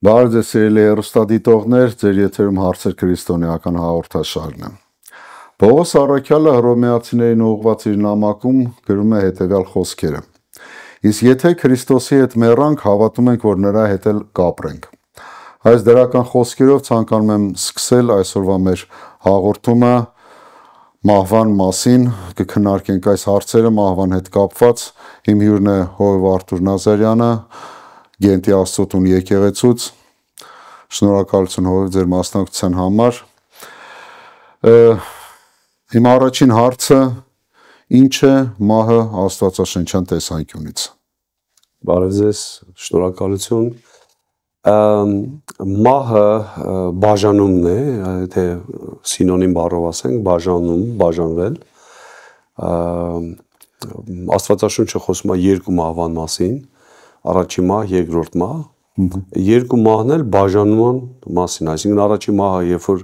Բարև ձեզ սիրելի հեռուստադիտողներ, ձեր եթերում հարցեր քրիստոնեական հաղորդաշարն է։ Պողոս առաքյալը հռոմեացիներին ուղղված իր նամակում գրում է հետևյալ խոսքերը. Իսկ եթե Քրիստոսի հետ մեռանք, հավատում ենք, որ նրա հետ էլ կապրենք։ Այս դրական խոսքերով ցանկանում եմ սկսել այսօրվա մեր հաղորդումը մահվան մասին, կքննարկենք այս հարցերը մահվան հետ կապված։ Իմ հյուրն է Հովհ Արթուր Նազարյանը, Գենտի Աստծո եկեղեցուց։ Շնորհակալություն Հովհ ձեր մասնակցության համար։ Իմ առաջին հարցը ինչ է մահը աստվածաշնչյան տեսանկյունից։ Բարև ձեզ, շնորհակալություն։ Մահը բաժանումն է, եթե սինոնիմ բառով ասենք, բաժանում, բաժանվել։ Աստվածաշունչը խոսում է երկու մահվան մասին, առաջին մահ, երկրորդ մահ։ Երկու մահն էլ բաժանման մասին, այսինքն առաջին մահը, երբ որ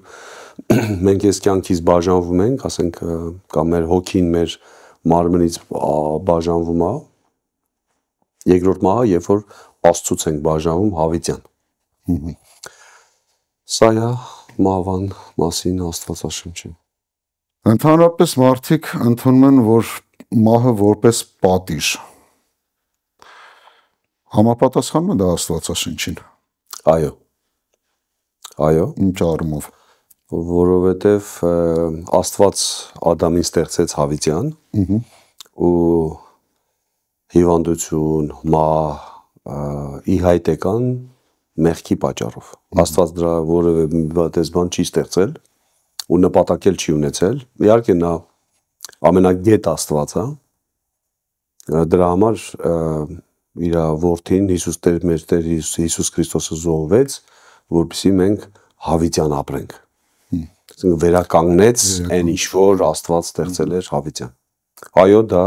մենք այս կյանքից բաժանվում ենք, ասենք կամ մեր հոգին մեր մարմնից բաժանվում է, երկրորդ մահը, երբ որ Աստծուց ենք բաժանվում հավիտյան։ Սա է մահվան մասին Աստվածաշունչը։ Ընդհանրապես մարդիկ ընդունում են, որ մահը որպես պատիժ։ Համապատասխանում է դա Աստվածաշնչին։ Այո։ Ինչ առումով։ Որովհետև Աստված Ադամին ստեղծեց հավիտյան ու հիվանդություն, մահ ի հայտ եկան մեղքի պատճառով։ Աստված դրա որևէ բան չի ստեղծել ու նպատակել չի ունեցել։ Իհարկե նա ամենագետ Աստված է։ Դրա համար իր որդին մեր Տեր Հիսուս Քրիստոսը զոհվեց, որպեսզի մենք հավիտյան ապրենք։ Վերականգնեց այն ինչ որ Աստված ստեղծել էր հավիտյան։ Այո, դա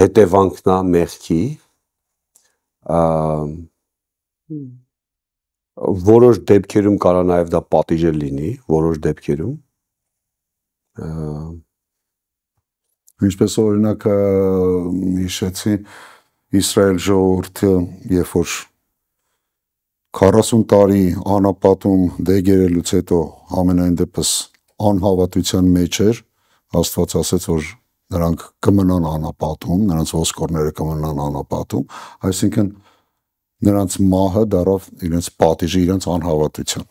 հետևանքն է մեղքի, որոշ դեպքերում կարա նաև դա պատիժ լինի, որոշ դեպքերում։ Ինչպես օրինակ հիշեցի Իսրայել ժողովուրդը, երբ որ 40 տարի անապատում դեգերելուց հետո ամենայն դեպս անհավատության մեջ էր, Աստված ասեց, որ նրանք կմնան անապատում, նրանց ոսկորները կմնան անապատում, այսինքն նրանց մահը դառավ իրենց պատիժը, իրենց անհավատության։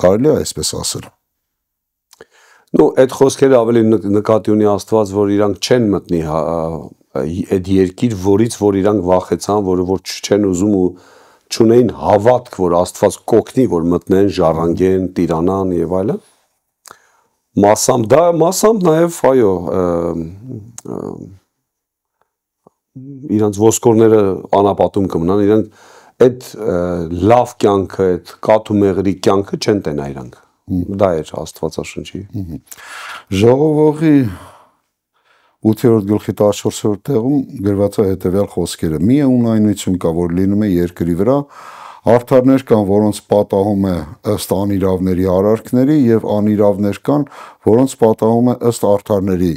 Կարելի է այսպես ասել։ Այդ խոսքերը ավելի նկատի ունի Աստված, որ իրանք չեն մտնի այդ երկիր, որից որ իրանք վախեցան, որը որ չեն ուզում ու չունեին հավատք, որ Աստված կօգնի, որ մտնեն, ժառանգեն, տիրանան եւ այլն։ Մասամբ նաև, այո, իրանց ոսկորները անապատում կմնան, իրանք այդ լավ կյանքը, այդ կաթ ու մեղրի կյանքը չեն տենա իրանք։ Դա էր Աստվածաշնչի։ Ժողովողի 8-րդ գլխի 14-րդ տեղում գրված է հետևյալ խոսքերը. «Մի ունայնություն կա, որ լինում է երկրի վրա, արդարներ կան, որոնց պատահում է ըստ անիրավների արարքների, եւ անիրավներ կան, որոնց պատահում է ըստ արդարների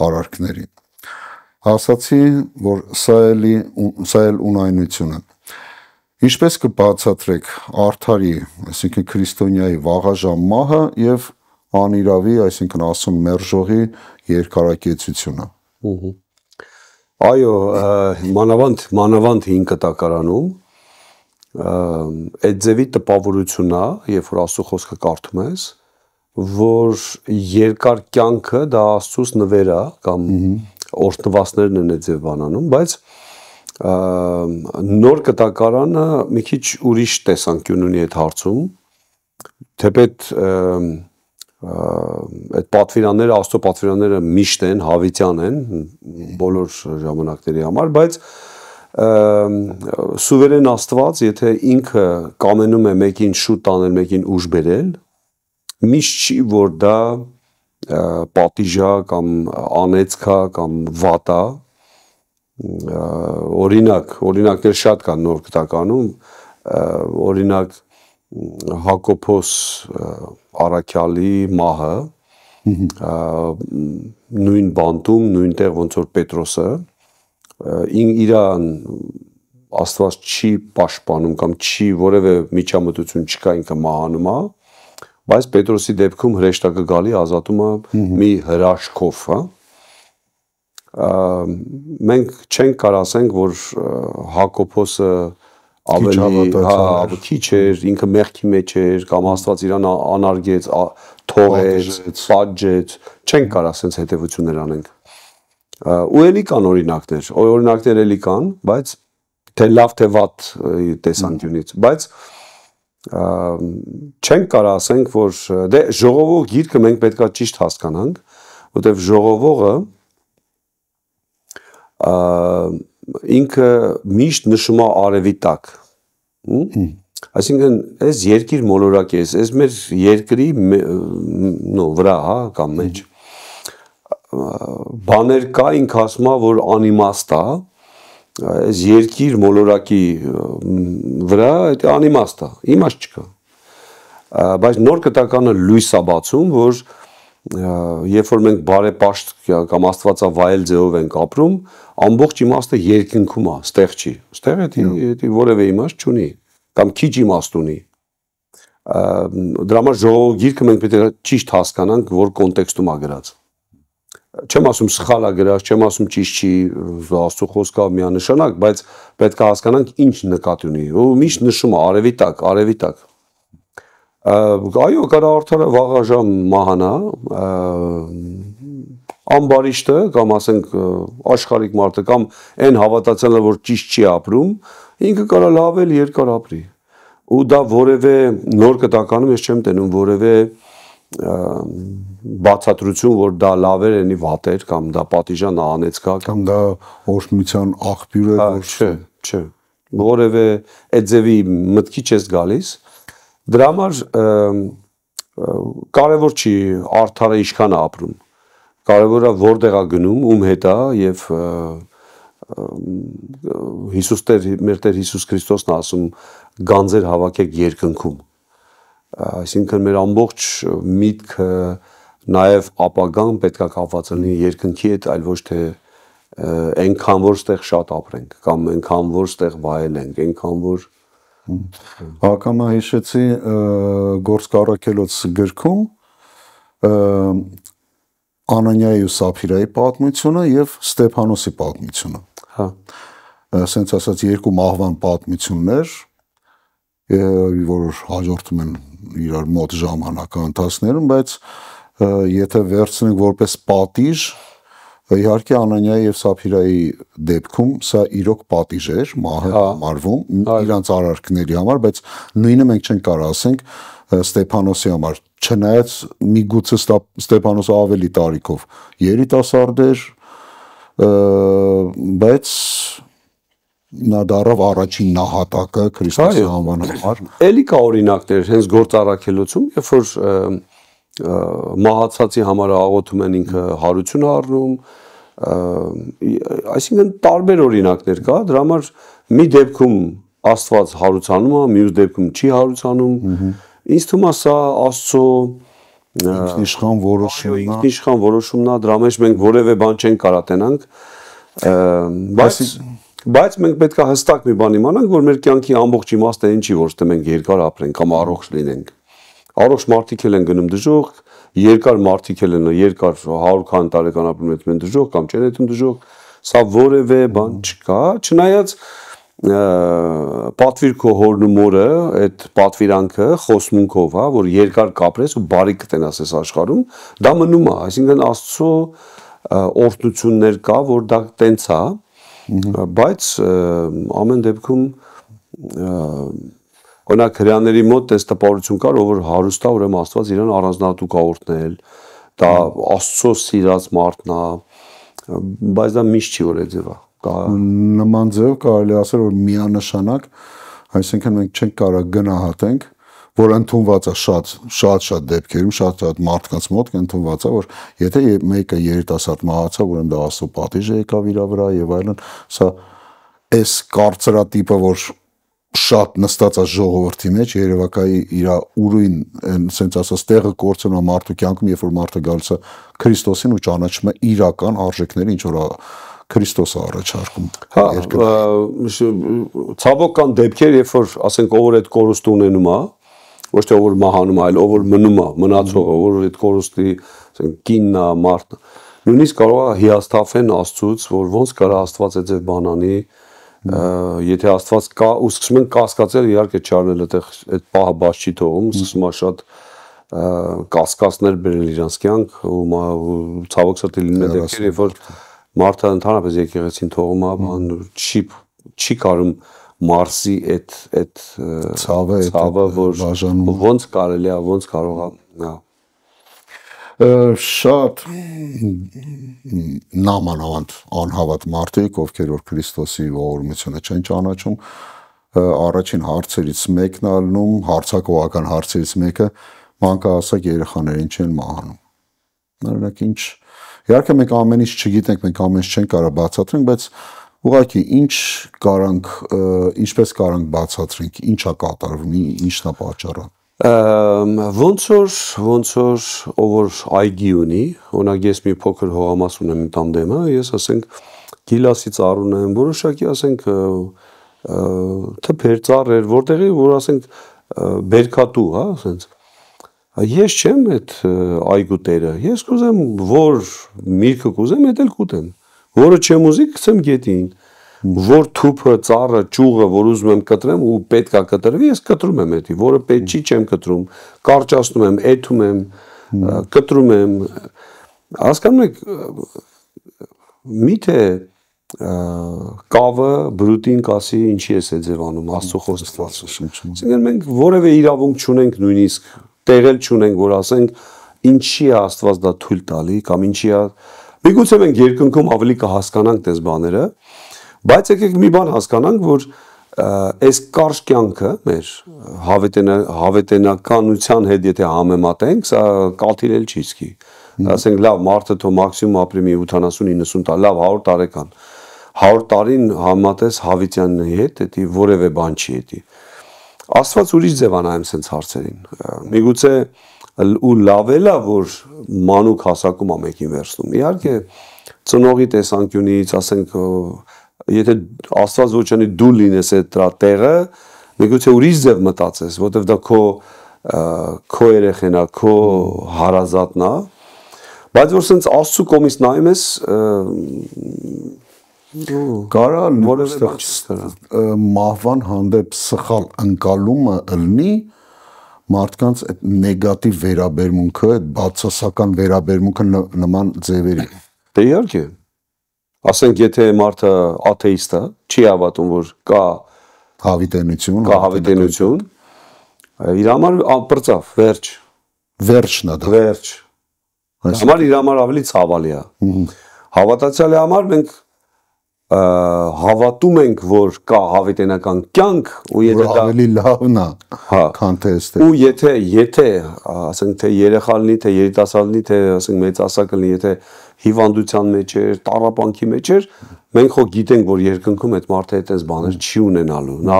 արարքների»։ Ասացի, որ սա էլ ունայնություն է։ Ինչպես կբացատրեք արդարի, այսինքն քրիստոնյայի վաղաժամ մահը եւ անիրավի, այսինքն ասում մերժողի երկարակեցությունը։ Այո, մանավանդ 5 կտակարանում այդ ձևի տպավորությունն է, երբ որ Աստծո խոսքը կարդում ես, որ երկար կյանքը դա Աստծուց նվեր է կամ օրհնվածներն են այդ ձև բանանում, բայց նոր կտակարանը մի քիչ ուրիշ տեսանկյուն ունի այդ հարցում, թեպետ այդ պատվիրանները, Աստծո պատվիրանները միշտ են, հավիտյան են բոլոր ժամանակների համար, բայց սուվերեն Աստված, եթե ինքը կամենում է մեկին շուտ տանել, մեկին ուժ բերել, միշտ չի, որ դա պատիժ է կամ անեծք է կամ վատ է։ Օրինակներ շատ կան նոր կտականում, օրինակ Հակոբոս առաքյալի մահը, նույն բանտում, նույնտեղ ոնց որ Պետրոսը, իրան Աստված չի պաշտպանում կամ չի որևէ միջամտություն չկա ինքը մահանում է, բայց Պետրոսի դեպքում հրեշտակը գալի ազատում է մի հրաշքով, հա։ Մենք չենք կարող ասենք, որ Հակոբոսը ավելի քիչ էր, ինքը մեղքի մեջ էր, կամ Աստված իրան անարգեց, թողեց, պատժեց, չենք կարող ասենց հետևություններ անենք։ Ու էլի կան օրինակներ էլի կան, բայց թե լավ թե վատ տեսանկյունից, բայց չենք կարող ասենք, որ դե ժողովող գիրքը մենք պետք է ճիշտ հասկանանք, որտեղ ժողովողը ինքը միշտ նշում է արևի տակ, այսինքն այս երկիր մոլորակ է, այս մեր երկրի վրա, հա, կամ մեջ բաներ կա, ինքը ասում է, որ անիմաստ է, այս երկիր մոլորակի վրա անիմաստ է, իմաստ չկա, բայց նոր կտականը լույս է բացում, որ երբ որ մենք բարեպաշտ կամ աստվածավայել ձևով ենք ապրում, ամբողջ իմաստը երկնքում է, ստեղ չի, ստեղ էդի որևէ իմաստ չունի, կամ քիչ իմաստ ունի, դրա համար ժողովող գիրքը մենք պետք է ճիշտ հասկանանք, որ կոնտեքստում է գրած, չեմ ասում սխալ է գրած, չեմ ասում ճիշտ չի, Աստծո խոսքը միանշանակ, բայց պետք է հասկանանք ինչ նկատի ունի, ու միշտ նշում է արևի տակ, այո, կարա արդարը վաղաժամ մահանա, ամբարիշտը, կամ ասենք աշխարհիկ մարդը, կամ այն հավատացյալը, որ ճիշտ չի ապրում, ինքը կարա լավ էլ երկար ապրի, ու դա որևէ նոր կտականում ես չեմ տենում որևէ բացատրություն, որ դա լավ էր, ենի վատ էր, կամ դա պատիժան անեցկա, կամ դա օրհնության աղբյուր է, չէ, որևէ այդ ձևի մտքի չես գալիս, դրա համար կարևոր չի արդարը ինչքան է ապրում, կարևորը որտեղ է գնում, ում հետ է եւ մեր Տեր Հիսուս Քրիստոսն է ասում գանձեր հավաքեք երկնքում, այսինքն մեր ամբողջ միտքը նաեւ ապագան պետք է կապված լինի երկնքի հետ, այլ ոչ թե այնքան որ ստեղ շատ ապրենք կամ այնքան որ ստեղ վայելենք, այնքան որ Ակամա հիշեցի Գործք առաքելոց գրքում Անանիայի ու Սափիրայի պատմությունը եւ Ստեփանոսի պատմությունը։ Հա։ Ասենց ասած երկու մահվան պատմություններ, որ հաջորդում են իրար մոտ ժամանակահատվածներում, բայց եթե վերցնենք որպես պատիժ, իհարկե Անանիայի եւ Սափիրայի դեպքում սա իրոք պատիժ էր, մահը համարվում իրանց արարքների համար, բայց նույնը մենք չենք կարող ասենք Ստեփանոսի համար, չնայած միգուցե Ստեփանոսը ավելի տարիքով երիտասարդ էր, բայց նա դարավ առաջին նահատակը Քրիստոսի անվան համար։ Էլի կա օրինակներ, հենց Գործ առաքելոցում, երբ որ մահացածի համար աղոթում են ինքը հարություն առնում, այսինքն տարբեր օրինակներ կա, դրա համար մի դեպքում Աստված հարուցանում է, մյուս դեպքում չի հարուցանում, ինձ թվում է սա Աստծո ինքնիշխան որոշումն է, դրա մեջ մենք որևէ բան չենք կարող տենանք, բայց մենք պետք է հստակ մի բան իմանանք, որ մեր կյանքի ամբողջ իմաստը այն չի, որ թե մենք երկար ապրենք կամ առողջ լինենք։ Առողջ մարդիկ են գնում դժոխք, երկար մարդիկ են երկար 100 տարեկան ապրում են դժոխք կամ չեն այդում դժոխք, սա որևէ բան չկա, չնայած պատվիր քո հորն ու մորը, այդ պատվիրանքը խոսմունքով, հա, որ երկար կապրես ու բարի կտենաս այս աշխարհում, դա մնում է, այսինքն Աստծո օրհնություններ կա, որ դա տենց է, բայց ամեն դեպքում օրինակ հրեաների մոտ այս տպավորություն կար, որ հարուստ է, ուրեմն Աստված իրան առանձնահատուկ է օրհնել, դա Աստծո սիրած մարդն է, բայց դա միշտ չի որ այդ ձևը։ Նման ձև կարելի ասել, որ միանշանակ, այսինքն մենք չենք կարող գնահատենք, որ ընդունված է շատ դեպքերում, շատ մարդկանց մոտ ընդունված է, որ եթե մեկը երիտասարդ մահացավ, ուրեմն դա Աստծո պատիժը եկավ իր վրա եւ այլն, սա այս կարծրատիպը, որ շատ նստած է ժողովրդի մեջ, երևակայի իր ուրույն, ասենց ասած, տեղը կորցնում է մարդու կյանքում, երբ որ մարդը գալիս է Քրիստոսին ու ճանաչում է իրական արժեքները, ինչ որ Քրիստոսը առաջարկում։ Հա, ցավոք կան դեպքեր, երբ որ ասենք ով որ այդ կորուստը ունենում է, ոչ թե ով որ մահանում է, այլ ով որ մնում է, մնացողը, ով որ այդ կորուստի, ասենք կինն է, մարդը, նույնիսկ կարող է հիասթափեն Աստծուց, որ ոնց կարա Աստված այդ ձև բանանի, եթե Աստված կա ու սկսում են կասկածել, իհարկե չարնել այդտեղ այդ պահը բաց չի թողում, սկսում է շատ կասկածներ բերել իրանց կյանք ու ցավոք սրտի լինում է դեպքեր, երբ որ մարդը ընդհանրապես եկեղեցին թողում է, բան չի կարում մարսի այդ ցավը, որ ոնց կարելի է, ոնց կարող է։ Շատ նամանավանդ անհավատ մարդիկ, ովքեր որ Քրիստոսի ողորմությունը չեն ճանաչում, առաջին հարցերից մեկն է ալնում, հարցակողական հարցերից մեկը մանկահասակ երեխաներին չեն մահանում։ Օրինակ ինչ, իհարկե մենք ամեն ինչ չգիտենք, մենք ամեն ինչ չենք կարող բացատրենք, բայց ուղղակի ինչպես կարանք բացատրենք, ինչա կատարվում, ինչն է պատճառը։ Ոնց որ ով որ այգի ունի, օրինակ ես մի փոքր հողամաս ունեմ իմ տանդեմը, ես ասենք գիլասի ծառ ունեմ, որոշակի ասենք թփեր ծառեր, որտեղի որ ասենք բերքատու, հա, ասենց ես չեմ այդ այգու տերը, ես կուզեմ, որ միրգը կուզեմ, էդ էլ կուտեմ, որը չեմ ուզի, գցեմ գետին, որ թուփը, ծառը, ճյուղը, որ ուզում եմ կտրեմ ու պետք է կտրվի, ես կտրում եմ էդի, որը պետք չի, չեմ կտրում, կարճացնում եմ, էթում եմ, կտրում եմ, հասկանում եք, միթե կավը բրուտին կասի ինչի ես է ձևանում, Աստծո խոսքը։ Այսինքն մենք որևէ իրավունք չունենք նույնիսկ տեղել չունենք, որ ասենք ինչի է Աստված դա թույլ տալի կամ ինչի է, միգուցե մենք երկնքում ավելի կհասկանանք դες բաները, բայց եկեք մի բան հասկանանք, որ այս կարճ կյանքը մեր հավետենականության հետ եթե համեմատենք, սա կաթիլել չի իսկի։ Ասենք լավ, մարդը թող մաքսիմում ապրի մի 80-90 տարի, լավ 100 տարեկան, 100 տարին համատես հավիտյանի հետ, դա որևէ բան չի էդի։ Աստված ուրիշ ձև է նայում սենց հարցերին։ Միգուցե ու լավ էլա, որ մանուկ հասակում է մեկին վերցնում։ Իհարկե ծնողի տեսանկյունից, ասենք, եթե Աստված ոչ անի դու լինես այդ տեղը, միգուցե ուրիշ ձև մտածես, որտեվ դա քո երեխեն է, քո հարազատն է, բայց որ սենց Աստծու կողմից նայում ես, կարա մահվան հանդեպ սխալ ընկալումը ըլնի մարդկանց այդ նեգատիվ վերաբերմունքը, այդ բացասական վերաբերմունքը նման ձևերի։ Դե իհարկե, ասենք եթե մարդը աթեիստ է, չի հավատում, որ կա հավիտենություն, իր համար պրծավ, վերջն է դա։ Վերջ։ Համար իր համար ավելի ցավալի է։ Հավատացյալի համար մենք հավատում ենք, որ կա հավիտենական կյանք ու եթե դա ավելի լավն է, քան թե այստեղ։ Ու եթե ասենք թե երեխա լինի, թե երիտասարդ լինի, թե ասենք մեծահասակ լինի, եթե հիվանդության մեջ է, տառապանքի մեջ է, մենք խո գիտենք, որ երկնքում այդ մարդը այդպես բաներ չի ունենալու, նա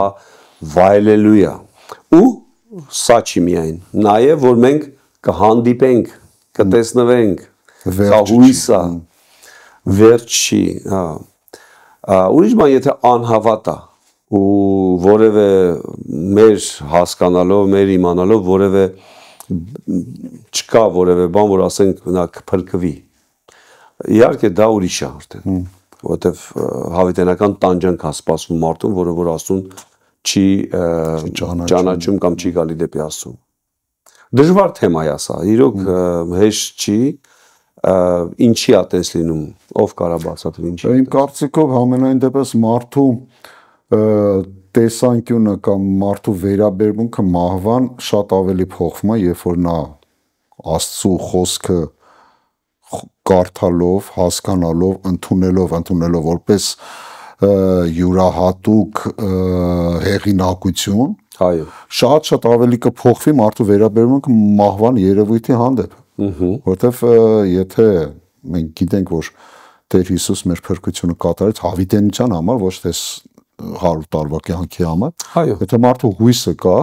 վայելելու է։ Ու սա չի միայն, նաև որ մենք կհանդիպենք, կտեսնվենք, սա հույս է, վերջ չի, հա։ Ուրիշ բան, եթե անհավատ է ու որևէ մեր հասկանալով, մեր իմանալով որևէ չկա որևէ բան, որ ասենք նա կփրկվի։ Իհարկե դա ուրիշ է արդեն, որովհետև հավիտենական տանջանք է սպասվում մարդուն, որը որ Աստծուն չի ճանաչում կամ չի գալի դեպի Աստծուն։ Դժվար թեմա է սա, իրոք հեշտ չի, ինչի է տես լինում, ով կարա բացատրի ինչի։ Իմ կարծիքով համենայն դեպս մարդու տեսանկյունը կամ մարդու վերաբերմունքը մահվան շատ ավելի փոխվում է, երբ որ նա Աստծու խոսքը կարդալով, հասկանալով, ընդունելով որպես յուրահատուկ հեղինակություն, այո, շատ ավելի կփոխվի մարդու վերաբերմունքը մահվան երևույթի հանդեպ, որտեվ եթե մենք գիտենք, որ Տեր Հիսուս մեր փրկությունը կատարեց հավիտենության համար, ոչ թե 100 տարվա կյանքի համար, եթե մարդու հույսը կա,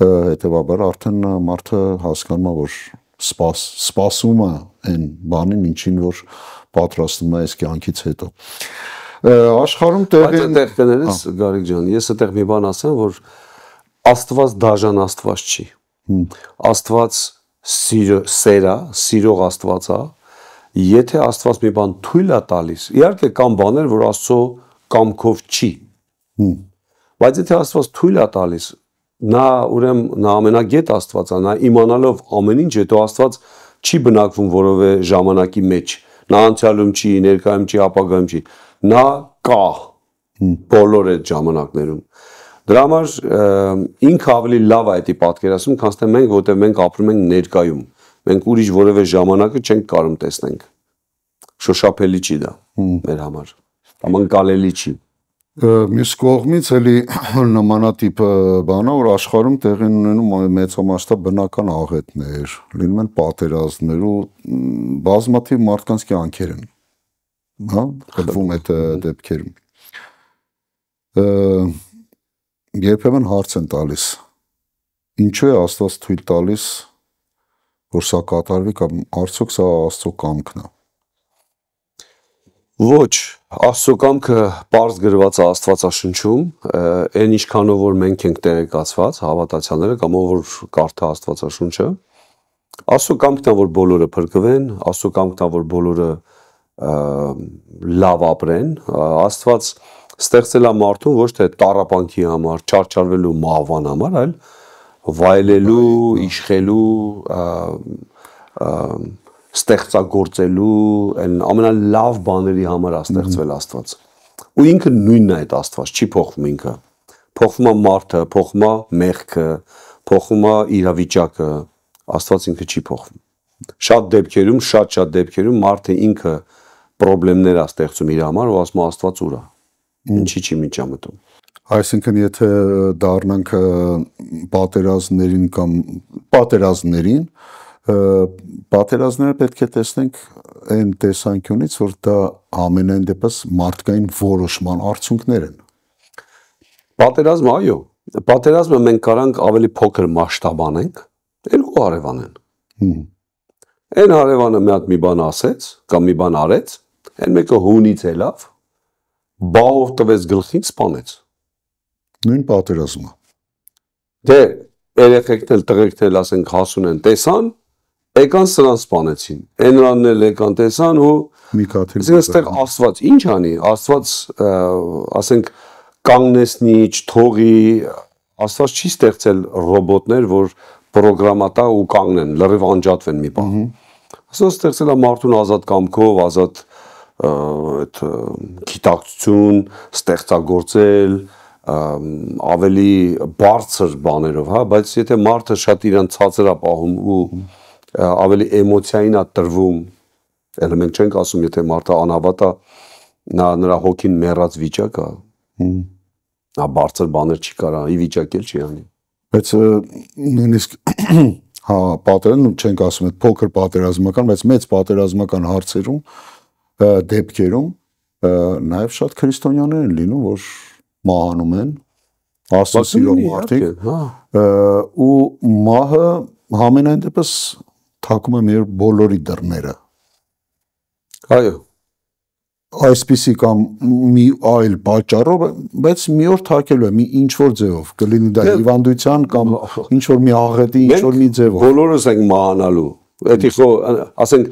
հետևաբար արդեն մարդը հասկանում է, որ սպասումը այն բանին, ինչին որ պատրաստում է այս կյանքից հետո։ Աշխարհում տեղի այդտեղ կներես Գարիկ ջան, ես այդտեղ մի բան ասեմ, որ Աստված դաժան Աստված չի։ Աստված սիրող Աստված է։ Եթե Աստված մի բան թույլ է տալիս, իհարկե կան բաներ, որ Աստծո կամքով չի։ Բայց եթե Աստված թույլ է տալիս, նա ուրեմն նա ամենագետ Աստված է, նա իմանալով ամեն ինչ, հետո Աստված չի բնակվում որևէ ժամանակի մեջ։ Նա անցյալում չի, ներկայում չի, ապագայում չի։ Նա կա բոլոր այդ ժամանակներում։ Դրա համար ինքը ավելի լավ է դա պատկերացնում, քան թե մենք, որտեղ մենք ապրում ենք ներկայում։ Մենք ուրիշ որևէ ժամանակը չենք կարող տեսնենք։ Շոշափելի չի դա մեր համար։ Անկալելի չի։ Մյուս կողմից էլի նմանատիպ բանա, որ աշխարհում տեղի ունենում մեծամասշտաբ բնական աղետներ, լինում են պատերազմներ ու բազմաթիվ մարդկանց կյանքեր են, հա, գտվում այդ դեպքերում։ Երբեմն հարց են տալիս, ինչու է Աստված թույլ տալիս, որ սա կատարվի, կամ արդյոք սա Աստծո կամքն է։ Ոչ, Աստծո կամքը պարզ գրված է Աստվածաշնչում, այն ինչքանով որ մենք ենք տեղեկացված, հավատացյալները կամ ով որ կարդա Աստվածաշունչը, Աստծո կամքն է որ բոլորը փրկվեն, Աստծո կամքն է որ բոլորը լավ ապրեն, Աստված ստեղծել է մարդուն ոչ թե տառապանքի համար, չարչարվելու մահվան համար, այլ վայելելու, իշխելու, ստեղծագործելու, այն ամենալավ բաների համար է ստեղծվել Աստված։ Ու ինքը նույնն է այդ Աստված, չի փոխվում ինքը։ Փոխվում է մարդը, փոխվում է մեղքը, փոխվում է իրավիճակը, Աստված ինքը չի փոխվում։ Շատ դեպքերում մարդը ինքը խնդիրներ է ստեղծում իր համար ու ասում է Աստված ուր է։ Ինչի չի միջամտում։ Այսինքն եթե դառնանք պատերազմներին կամ պատերազմները պետք է տեսնենք այն տեսանկյունից, որ դա ամենայն դեպս մարդկային որոշման արդյունքներ են։ Պատերազմը, այո, պատերազմը մենք կարանք ավելի փոքր մասշտաբանենք, երկու հարևան են։ Այն հարևանը մի բան ասեց կամ մի բան արեց, այն մեկը հունից ելավ, բահով տվեց գլխին, սպանեց։ Նույն պատերազմը։ Դե երեխեքն էլ տղերքն էլ ասենք հասուն են, տեսան, եկան սրան սպանեցին։ Այնրանն էլ եկան տեսան ու այստեղ Աստված ինչ անի, Աստված ասենք կանգնեցնի, չթողի, Աստված չի ստեղծել ռոբոտներ, որ պրոգրամատա ու կանգնեն, լրիվ անջատվեն մի բան։ Աստված ստեղծել է մարդուն ազատ կամքով, ազատ այդ գիտակցություն, ստեղծագործել, ավելի բարձր բաներով, հա, բայց եթե մարդը շատ իրան ցածր է պահում ու ավելի էմոցիային է տրվում, էլ մենք չենք ասում, եթե մարդը անհավատ է, նրա հոգին մեռած վիճակ է, նա բարձր բաներ չի կարող, ի վիճակ էլ չի անի։ Բայց նույնիսկ հա, չենք ասում այդ փոքր պատերազմական, բայց մեծ պատերազմական հարցերում, դեպքերում նաև շատ քրիստոնյաներ են լինում, որ մահանում են, Աստծո սիրող մարդիկ, ու մահը համենայն դեպս թակում է մեր բոլորի դռները։ Այո։ Այսպիսի կամ մի այլ պատճառով, բայց մի օր թակելու է, մի ինչ-որ ձևով, կլինի դա հիվանդության կամ ինչ-որ մի աղետի, ինչ-որ մի ձևով։ Բոլորս ենք մահանալու, ասենք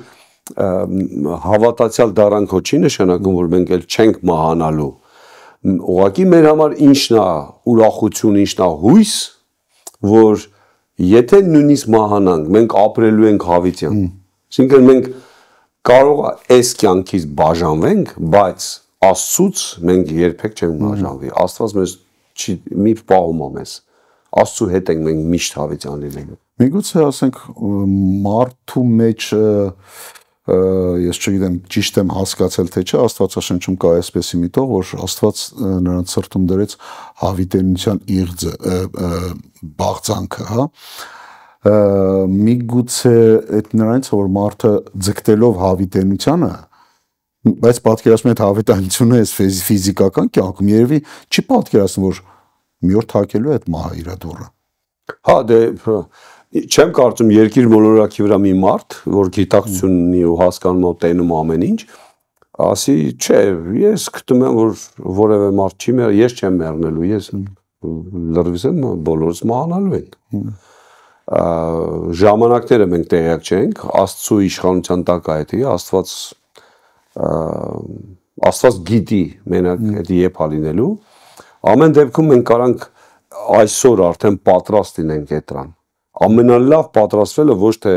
հավատացյալ դառնալը չի նշանակում, որ մենք էլ չենք մահանալու։ Ուղղակի մեր համար ինչն է ուրախություն, ինչն է հույս, որ եթե նույնիսկ մահանանք, մենք ապրելու ենք հավիտյան։ Այսինքն մենք կարող է այս կյանքից բաժանվենք, բայց Աստծուց մենք երբեք չենք բաժանվի։ Աստված մեզ մի պահում է մեզ։ Աստծու հետ ենք մենք միշտ հավիտյան լինենք։ Միգուցե ասենք մարդու մեջ ես չգիտեմ ճիշտ եմ հասկացել թե չէ, Աստվածաշնչում կա այսպեսի միտող, որ Աստված նրանց սրտում դրեց հավիտենության իղձը, բաղձանքը, հա։ Միգուցե այդ նրանից որ մարդը ձգտելով հավիտենությանը, բայց պատկերացնում այդ հավիտենությունը այս ֆիզիկական կյանքում երևի չի պատկերացնում, որ մի օր թակելու է այդ մահը իր դուռը։ Հա, դե Չեմ կարծում երկիր մոլորակի վրա մի մարդ, որ գիտակցություն ունի ու հասկանում ու տենում ամեն ինչ, ասի, չէ, ես գտնում եմ, որ որևէ մարդ չի մեռ, ես չեմ մեռնելու, ես լրիվ եմ, բոլորս մահանալու ենք։ Ժամանակները մենք տեղյակ չենք, Աստծո իշխանության տակ է դա, Աստված գիտի մենակ դա երբ լինելու։ Ամեն դեպքում մենք կարանք այսօր արդեն պատրաստ լինենք այդրան։ Ամենալավ պատրաստվելը ոչ թե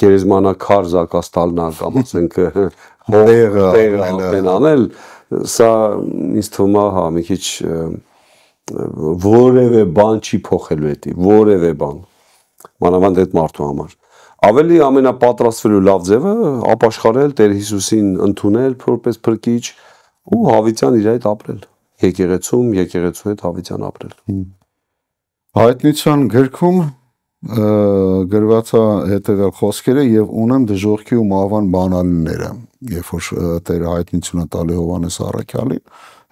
գերեզմանակար զակաց տալնա կամ ասենք տեղը անել, սա ինձ թվում է, հա, մի քիչ որևէ բան չի փոխելու էդի, որևէ բան։ Մանավանդ այդ մարդու համար։ Ավելի ամենապատրաստվելու լավ ձևը ապաշխարել Տեր Հիսուսին ընդունել որպես փրկիչ ու հավիտյան իր հետ ապրել։ Եկեղեցու հետ հավիտյան ապրել։ Հայտնության գրքում գրված է հետևյալ խոսքերը եւ ունեմ դժոխքի ու մահվան բանալիները, երբ որ Տերը հայտնությունը տալի Հովհաննես առաքյալին,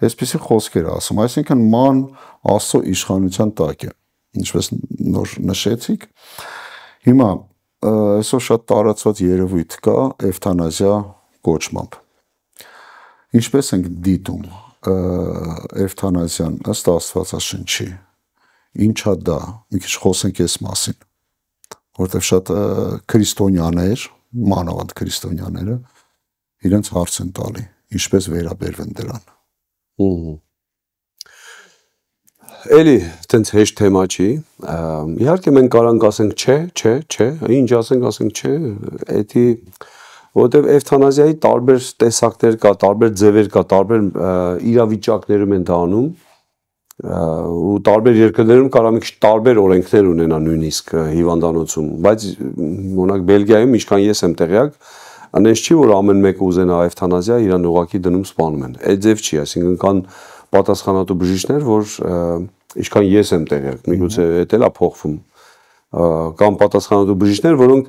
այսպիսի խոսքեր ասում, այսինքն ման Աստծո իշխանության տակ է, ինչպես նոր նշեցիք։ Հիմա այսօր շատ տարածված երևույթ կա էվթանազիա կոչմամբ։ Ինչպես ենք դիտում էվթանազիան ըստ Աստվածաշնչի, ինչա դա, մի քիչ խոսենք այս մասին, որտեղ շատ քրիստոնյաներ, մանավանդ քրիստոնյաները իրենց հարց են տալի, ինչպես վերաբերվեն դրան։ Էլի տենց հեշտ թեմա չի, իհարկե մենք կարանք ասենք չէ, ինչ ասենք չէ, էդի որտեղ էվթանազիայի տարբեր տեսակներ կա, տարբեր ձևեր կա, տարբեր իրավիճակներում են դա անում ու տարբեր երկրներում կարող մի քիչ տարբեր օրենքներ ունենա նույնիսկ հիվանդանոցում, բայց օրինակ Բելգիայում ինչքան ես եմ տեղյակ, այնպես չի որ ամեն մեկը ուզենա էվթանազիա իրան ուղակի դնում սպանում են։ Այդ ձև չի, այսինքն կան պատասխանատու բժիշկներ, որ ինչքան ես եմ տեղյակ, միգուցե դա էլ է փոխվում, կան պատասխանատու բժիշկներ, որոնք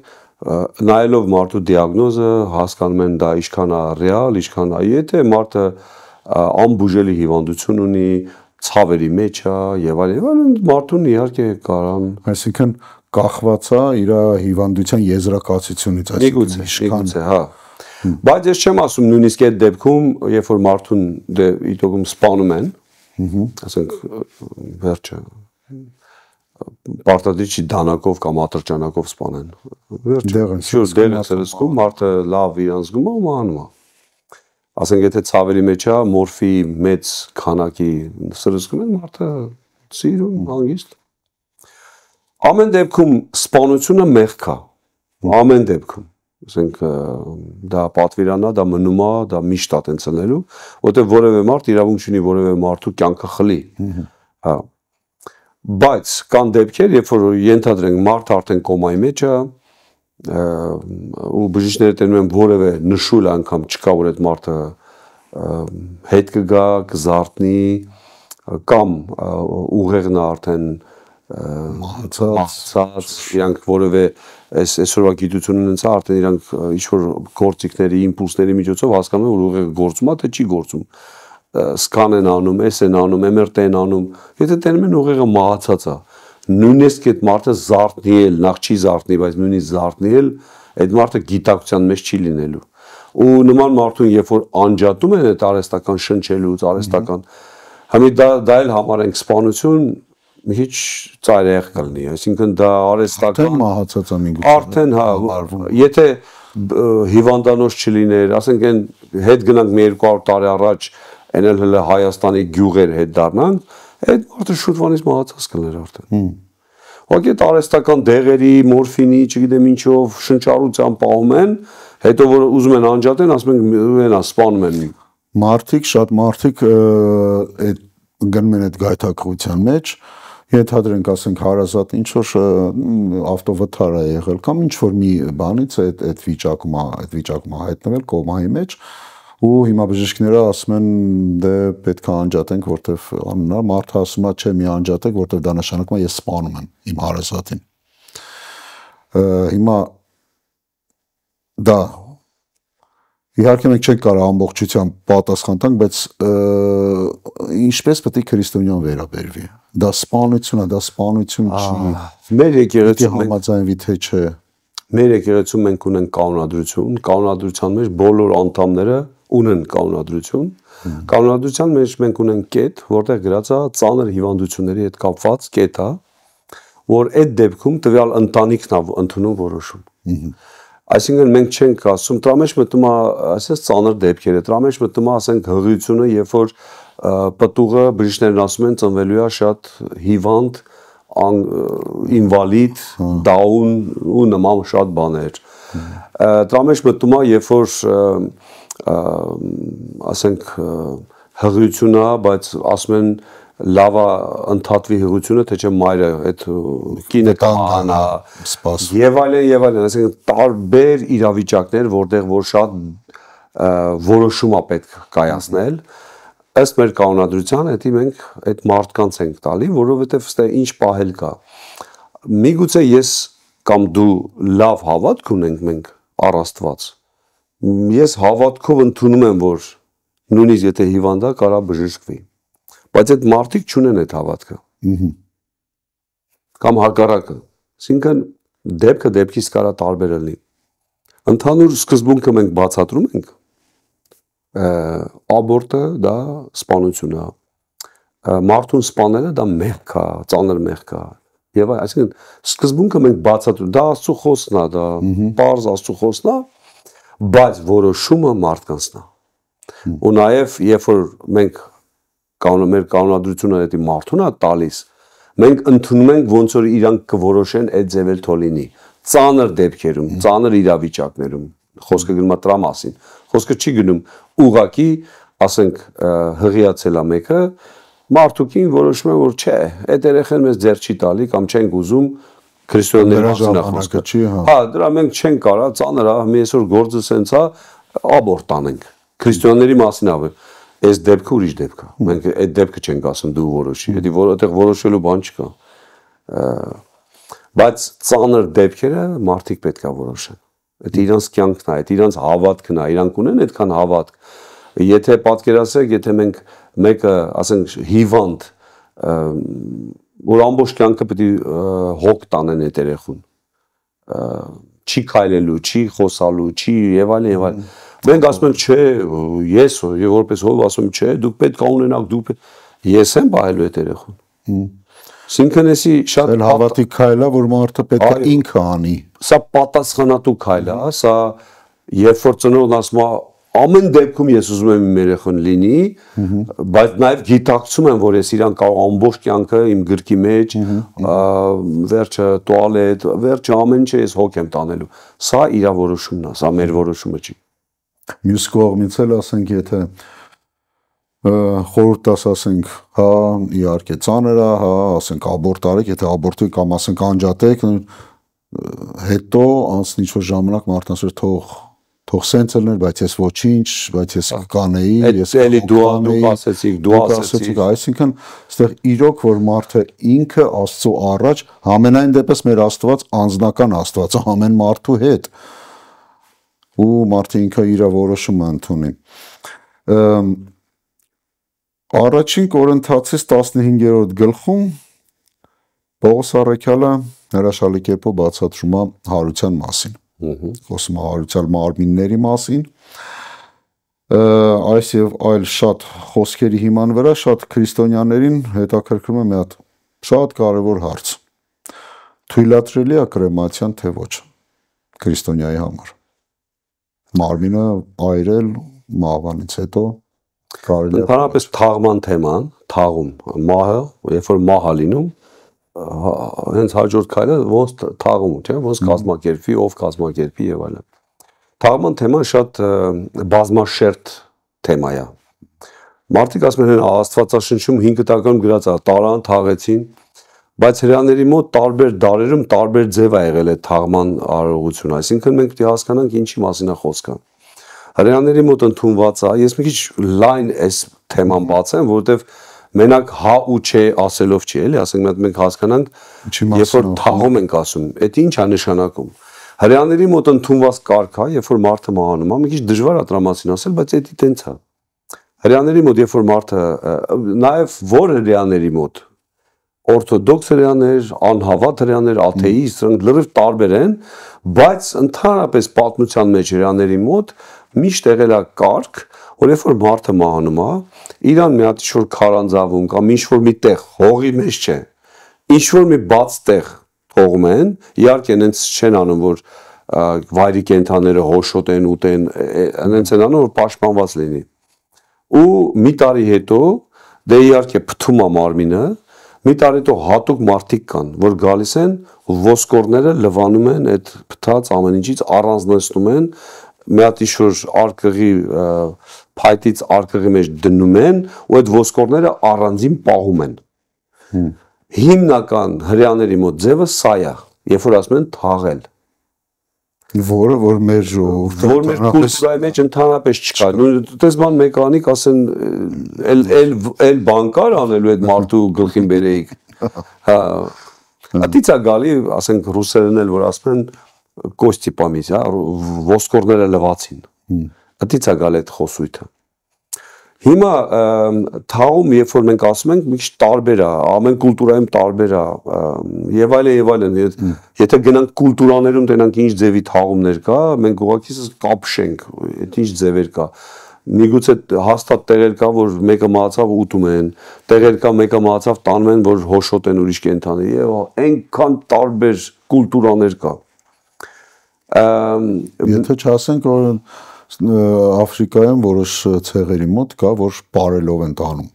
նայելով մարդու դիագնոզը հասկանում են դա ինչքան է ռեալ, ինչքան է, եթե մարդը անբուժելի հիվանդություն ունի, ցավերի մեջ է եւ այլն, մարդուն իհարկե կարան, այսինքն կախված է իր հիվանդության եզրակացությունից, այսինքն, հա։ Բայց ես չեմ ասում նույնիսկ այդ դեպքում, երբ որ մարդուն դեպքում սպանում են, ասենք վերջը պարտադիր դանակով կամ ատրճանակով սպանեն։ Դեղը սրսկում, մարդը լավ իրան զգում է ու մահանում է։ Ասենք եթե ցավերի մեջ է, մորֆի մեծ քանակի սրսկում են, մարդը սիրում, հանգիստ։ Ամեն դեպքում սպանությունը մեղք է։ Ամեն դեպքում։ Ասենք դա պատվիրանա, դա մնում է, դա միշտ է տենց ելնելու, որտեղ որևէ մարդ իրավունք չունի որևէ մարդու կյանքը խլի։ Հա։ Բայց կան դեպքեր, երբ որ ենթադրենք մարդ արդեն կոմայի մեջ է, ու բժիշկները տենում են որևէ նշույլ անգամ չկա, որ այդ մարդը հետ կգա, կզարթնի, կամ ուղեղն է արդեն մահացած, իրանք որևէ այսօրվա գիտությունը ունեցա, արդեն իրանք ինչ-որ գործիքների, իմպուլսների միջոցով հասկանում են, որ ուղեղը գործում է, թե չի գործում, սկան են անում, են անում, MRT են անում, եթե տենում են ուղեղը մահացած է, նույնիսկ այդ մարդը զարթնի էլ, նախ չի զարթնի, բայց նույնիսկ զարթնի էլ, այդ մարդը գիտակցության մեջ չի լինելու։ Ու նման մարդուն, երբ որ անջատում են այդ արհեստական շնչելուց, արհեստական, համի դա էլ համարենք սպանություն, մի քիչ ծայրահեղ կլինի, այսինքն դա արհեստական մահացած է միգուցե։ Արդեն հա, եթե հիվանդանոց չլիներ, ասենք այն հետ գնանք մի 200 տարի առաջ, այն էլ հələ Հայաստանի գյուղեր հետ դառնանք, այդ մարդը շուտվանից մահացած կլներ արդեն։ Ուղղակի այդ արհեստական դեղերի, մորֆինի, չգիտեմ ինչով շնչառությամբ պահում են, հետո որ ուզում են անջատեն, ասում են ուենա սպանում են։ Շատ մարդիկ այդ գնում են այդ գայթակղության մեջ, ենթադրենք ասենք հարազատ ինչ որ ավտովթար է եղել կամ ինչ որ մի բանից այդ վիճակում հայտնվել կոմայի մեջ ու հիմա բժիշկները ասում են դե պետք է անջատենք որտեվ անունա մարդը ասում է չէ մի անջատեք որտեվ դա նշանակում է ես սպանում եմ իմ հարազատին հիմա դա իհարկե մենք չենք կարող ամբողջությամբ պատասխան տանք բայց ինչպես պետք է քրիստոնյան վերաբերվի։ Դա սպանություն է, դա սպանություն չի։ Մեր եկեղեցում համաձայնվի թե չէ։ Մեր եկեղեցում մենք ունենք կանոնադրություն, կանոնադրության մեջ բոլոր անդամները ունեն կանոնադրություն։ Կանոնադրության մեջ մենք ունենք կետ, որտեղ գրած է ծանր հիվանդությունների հետ կապված կետ է, որ այդ դեպքում տվյալ ընտանիքն է ընդունում որոշում։ Այսինքն մենք չենք ասում, դրա մեջ մտնում է, ասես ծանր դեպքերը, դրա մեջ մտնում է, ասենք հղիությունը, երբ որ պտուղը բժիշկներն ասում են ծնվելու է շատ հիվանդ, ինվալիդ, դաուն ու նման շատ բաներ։ Դրա մեջ մտնում է, երբ որ ասենք հղիությունը, բայց ասում են լավ է ընդհատվի հղիությունը, թե չէ մայրը այդ կինը կանա, եւ այլն, այսինքն տարբեր իրավիճակներ, որտեղ որ շատ որոշում է պետք կայացնել, ըստ մեր կանոնադրության, հետի մենք այդ մարդկանց ենք տալի, որովհետեւ ստե ինչ պահել կա։ Միգուցե ես կամ դու լավ հավատք ունենք մենք առ Աստված։ Ես հավատքով ընդունում եմ, որ նույնիսկ եթե հիվանդ է, կարա բժշկվի։ Բայց այդ մարդիկ չունեն այդ հավատքը։ Կամ հակառակը։ Այսինքն դեպքը դեպքից կարա տարբեր լինի։ Ընդհանուր սկզբունքը մենք բացատրում ենք, աբորտը դա սպանություն է։ Մարդուն սպանելը դա մեղք է, ծանր մեղք է։ Եվ այսինքն սկզբունքը մենք բացատրում, դա Աստծո խոսքն է, դա պարզ Աստծո խոսքն է, բայց որոշումը մարդկանցն է։ Ու նաև երբ որ մենք մեր կանոնադրությունը դա մարդուն է տալիս, մենք ընդունում ենք ոնց որ իրանք կորոշեն այդ ձևել թոլինի։ Ծանր դեպքերում, ծանր իրավիճակներում, խոսքը գնում է դրա մասին։ Խոսքը չի գնում ուղակի, ասենք հղիացել է մեկը, մարդուկին որոշում է որ չէ, այդ երեխան մեզ ձեռ չի տալի կամ չենք ուզում քրիստոնյաների մասին է խոսքը։ Հա, դրա մենք չենք կարա, ծանր է, մի այսօր գործը սենց է, աբորտ անենք։ Քրիստոնյաների մասին է։ Այս դեպքը ուրիշ դեպք է։ Մենք այդ դեպքը չենք ասում դու որոշի, դա որովհետև որոշելու բան չկա։ Բայց ծանր դեպքերը մարդիկ պետք է որոշեն։ Դա իրանց կյանքն է, դա իրանց հավատքն է, իրանք ունեն այդքան հավատք։ Եթե պատկերացրեք, եթե մենք մեկը, ասենք, հիվանդ, որ ամբողջ կյանքը պետք է հոգ տանեն այդ երեխուն։ Չի քայլելու, չի խոսալու, չի եւ այլն եւ այլն։ Մենք ասում ենք, չէ, ես որպես հով ասում եմ, չէ, դուք պետք է ունենաք, դուք ես եմ պահելու այդ երեխուն։ Այսինքն էսի շատ հավատի քայլ է, որ մարդը պետք է ինքը անի։ Սա պատասխանատու քայլ է, սա երբ որ ծնողն ասում է, ամեն դեպքում ես ուզում եմ իմ երեխան լինի, բայց նաև գիտակցում եմ, որ ես իրան կարող ամբողջ կյանքը իմ գրքի մեջ, վերջը տուալետ, վերջը ամեն ինչ ես հոգ եմ տանելու։ Սա իր որոշումն է, սա մեր որոշումը չի։ Մյուս կողմից էլ ասենք, եթե խորհուրդ տաս, ասենք, հա, իհարկե ծանր է, հա, ասենք աբորտ արեք, եթե աբորտի կամ ասենք անջատեք, հետո անցնի ինչ-որ ժամանակ մարդն ասում թող սենց ելներ, բայց ես ոչինչ, բայց ես կանեի, ես էլի դու ասեցիք, այսինքն այստեղ իրոք որ մարդը ինքը Աստծո առաջ, համենայն դեպս մեր Աստված անձնական Աստված է, ամեն մարդու հետ, ու մարդը ինքը իր որոշումը ընդունի։ Առաջին Կորինթացիս 15-րդ գլխում Պողոս առաքյալը հրաշալի կերպով բացատրում է հարության մասին։ Խոսում է հարության մարմինների մասին, այս եւ այլ շատ խոսքերի հիման վրա շատ քրիստոնյաներին հետաքրքրում է մի հատ շատ կարևոր հարց. թույլատրելի է կրեմացիան թե ոչ քրիստոնյայի համար։ Մարմինը այրել մահվանից հետո կարելի է ընդհանրապես թաղման թեման, թաղում, մահը, երբ որ մահ է լինում, հենց հաջորդ քայլը ոնց թաղում, չէ՞, ոնց կազմակերպվի, ով կազմակերպի եւ այլն։ Թաղման թեման շատ բազմաշերտ թեմա է։ Մարդիկ ասում են Աստվածաշնչում 5 տականում գրած է, տարան թաղեցին, բայց հրեաների մոտ տարբեր դարերում տարբեր ձև է եղել այդ թաղման արարողությունը, այսինքն մենք պետք է հասկանանք ինչի մասին է խոսքը։ Հրեաների մոտ ընդունված է, ես մի քիչ լայն այս թեման բացեմ, որովհետեւ մենակ հա ու չէ ասելով չի, էլի, ասենք մենք հասկանանք, երբ որ թաղում ենք ասում, դա ինչ է նշանակում։ Հրեաների մոտ ընդունված կարգ է, երբ որ մարդը մահանում է, մի քիչ դժվար է դրա մասին ասել, բայց դա տենց է։ Հрյաների մոտ երբ որ մարդը նաև որ հрյաների մոտ օրթոդոքս հрյաներ, անհավատ հрյաներ, աթեիստ, լրիվ տարբեր են, բայց ընդհանրապես պատմության մեջ հрյաների մոտ միշտ եղել է կարգ, որ երբ որ մարդը մահանում է, իրան մի հատ ինչ-որ քարանձավում կամ ինչ-որ մի տեղ հողի մեջ չէ, ինչ-որ մի բաց տեղ թողում են, իհարկե այնց չեն անում, որ վայրի կենդանները հոշոտեն, ուտեն, այնց են անում, որ պաշտպանված լինի։ Ու մի տարի հետո դե իհարկե փթում է մարմինը, մի տարի հետո հատուկ մարդիկ կան, որ գալիս են ոսկորները լվանում են այդ փթած ամեն ինչից, առանձնացնում են, մի հատ ինչ-որ արկղի փայտից արկղի մեջ դնում են ու այդ ոսկորները առանձին պահում են։ Հիմնական հрյաների մոտ ձևը սա է, երբ որ ասում են թաղել։ Որը որ մեր ժողովուրդը որ մեր կուլտուրայի մեջ ընդհանրապես չկա։ Դες բան մեկանիկ ասեն էլ բանկար անելու այդ մարդու գլխին բերեիք։ Հա։ Ատիցա գալի, ասենք ռուսերեն էլ որ ասում են կոստի պամից, հա, ոսկորները լվացին։ Ատիցա գալ այդ խոսույթը։ Հիմա թաղում, երբ որ մենք ասում ենք, մի քիչ տարբեր է, ամեն կուլտուրայում տարբեր է, եւ այլն, եթե գնանք կուլտուրաներում տենանք ինչ ձևի թաղումներ կա, մենք ուղղակի կապշենք, այդ ինչ ձևեր կա։ Միգուցե հաստատ տեղեր կա, որ մեկը մահացավ ուտում են, տեղեր կա մեկը մահացավ տանում են, որ հոշոտ են ուրիշ կենդանի, եւ այնքան տարբեր կուլտուրաներ կա։ Եթե չասենք, որ Աֆրիկայում որոշ ցեղերի մոտ կա, որ պարելով են տանում։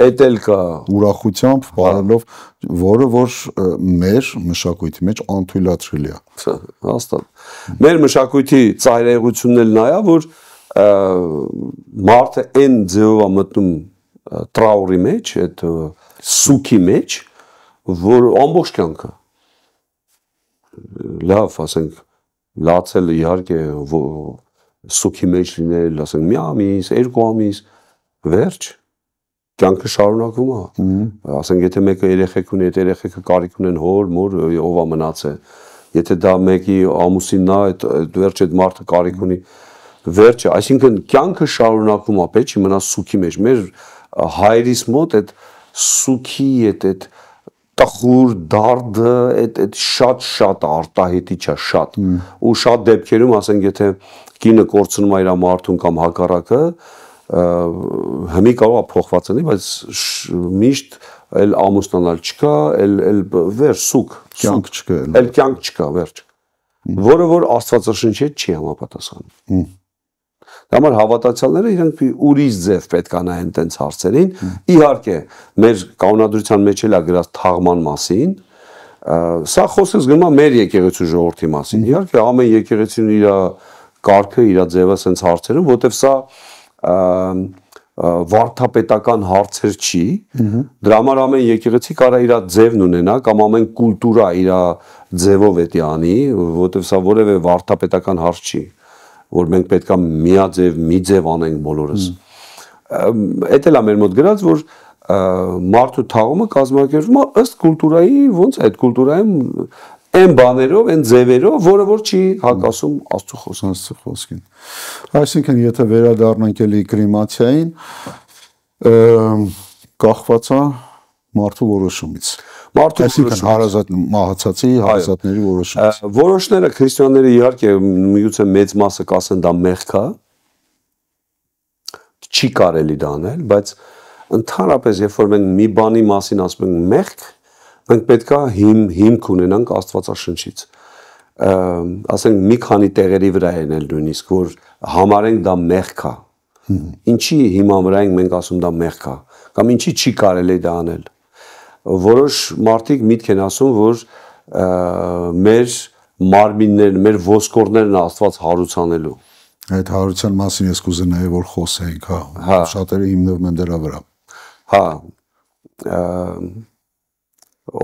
Էդ էլ կա։ Ուրախությամբ պարելով, որը որ մեր մշակույթի մեջ անթույլատրելի է։ Հաստատ։ Մեր մշակույթի ծայրահեղությունն էլ նա է, որ մարդը այն ձևով է մտնում տրաուրի մեջ, այդ սուքի մեջ, որ ամբողջ կյանքը լավ, ասենք, լացել իհարկե սուքի մեջ լինել, ասենք, մի ամիս, 2 ամիս, վերջ, կյանքը շարունակվում է։ Ասենք, եթե մեկը երեխեք ունի, այդ երեխեքը կարիք ունեն հոր, մոր, ով է մնացել։ Եթե դա մեկի ամուսինն է, այդ վերջ այդ մարդը կարիք ունի, վերջը, այսինքն կյանքը շարունակվում է, պետք չի մնա սուքի մեջ։ Մեր հայրիս մոտ այդ սուքի այդ տխուր դարդը, այդ շատ արտահայտիչ է, շատ։ Ու շատ դեպքերում, ասենք, եթե կինը կորցնում է իր մարդուն կամ հակառակը, հիմի կարող է փոխված լինի, բայց միշտ էլ ամուսնանալ չկա, էլ վերջ սուք, կյանք չկա, էլ կյանք չկա, վերջ։ Որը որ Աստվածաշնչի հետ չի համապատասխանում։ Համար հավատացյալները իրենք ուրիշ ձև պետք է նայեն տենց հարցերին։ Իհարկե, մեր կանոնադրության մեջ էլ է գրած թաղման մասին, սա խոսքս գնում է մեր եկեղեցու ժողովրդի մասին։ Իհարկե, ամեն եկեղեցին իր կարգը, իր ձևը sense հարցերում, որտեվ սա վարդապետական հարցեր չի, դրա համար ամեն եկեղեցի կարա իր ձևն ունենա կամ ամեն կուլտուրա իր ձևով էտի անի, որտեվ սա որևէ վարդապետական հարց չի, որ մենք պետք է միաձև, մի ձև անենք բոլորս։ Էդ էլ է մեր մոտ գրած, որ մարդու թաղումը կազմակերպվում է ըստ կուլտուրայի, ոնց այդ կուլտուրայում այն բաներով, այն ձևերով, որը որ չի հակասում Աստծո խոսքին։ Այսինքն, եթե վերադառնանք էլի կրեմացիային, կախված է մարդու որոշումից։ Այսինքն հարազատ մահացածի հարազատների որոշումից։ Որոշները քրիստոնյաները իհարկե միգուցե մեծ մասը կասեն դա մեղք է, չի կարելի դա անել, բայց ընդհանրապես երբ որ մենք մի բանի մասին ասում ենք մեղք, մենք պետք է հիմք ունենանք Աստվածաշնչից։ Ասենք մի քանի տեղերի վրա են էլ նույնիսկ որ համարենք դա մեղք է։ Ինչի հիման վրա ենք մենք ասում դա մեղք է, կամ ինչի չի կարելի դա անել։ Որոշ մարդիկ միտք են ասում, որ մեր մարմիններն, մեր ոսկորներն Աստված հարուցանելու։ Այդ հարության մասին ես կուզենայի որ խոսենք, հա, շատերը հիմնվում են դրա վրա։ Հա,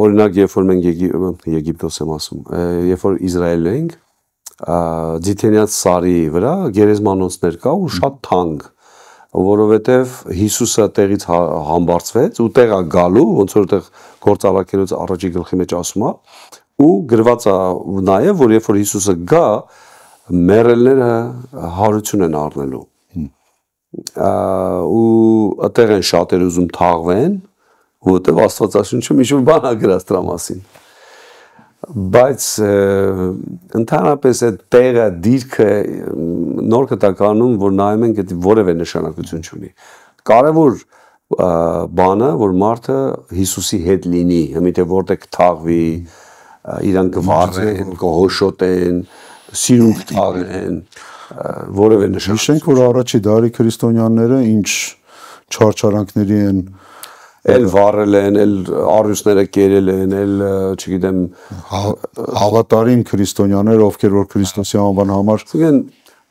օրինակ, երբ որ մենք Եգիպտոս եմ ասում, երբ որ Իսրայել էինք, Ձիթենյաց սարի վրա գերեզմանոցներ կա ու շատ թանկ, որովհետև Հիսուսը տեղից համբարձվեց ու տեղա գալու, ոնց որ տեղ գործառակելուց առաջի գլխի մեջ ասում է, ու գրված է նաև, որ երբ որ Հիսուսը գա, մեռելները հարություն են առնելու։ ու այդտեղ են շատեր ուզում թաղվեն, որտեղ Աստվածաշունչը մի շուտ բան ա գրած դրա մասին։ Բայց ընդհանրապես այդ տեղը դիրքը նոր կտականում, որ նայում ենք, դա որևէ նշանակություն չունի։ Կարևոր բանը, որ մարդը Հիսուսի հետ լինի, հմիթե որտեղ թաղվի, իրան կվառեն, կհոշոտեն, սիրուն կթաղեն, որևէ նշանակություն։ Հիշենք, որ առաջի դարի քրիստոնյաները ինչ չարչարանքների են էլ վառել են, էլ առյուծները կերել են, էլ չգիտեմ հավատարիմ քրիստոնյաներ, ովքեր որ Քրիստոսի անվան համար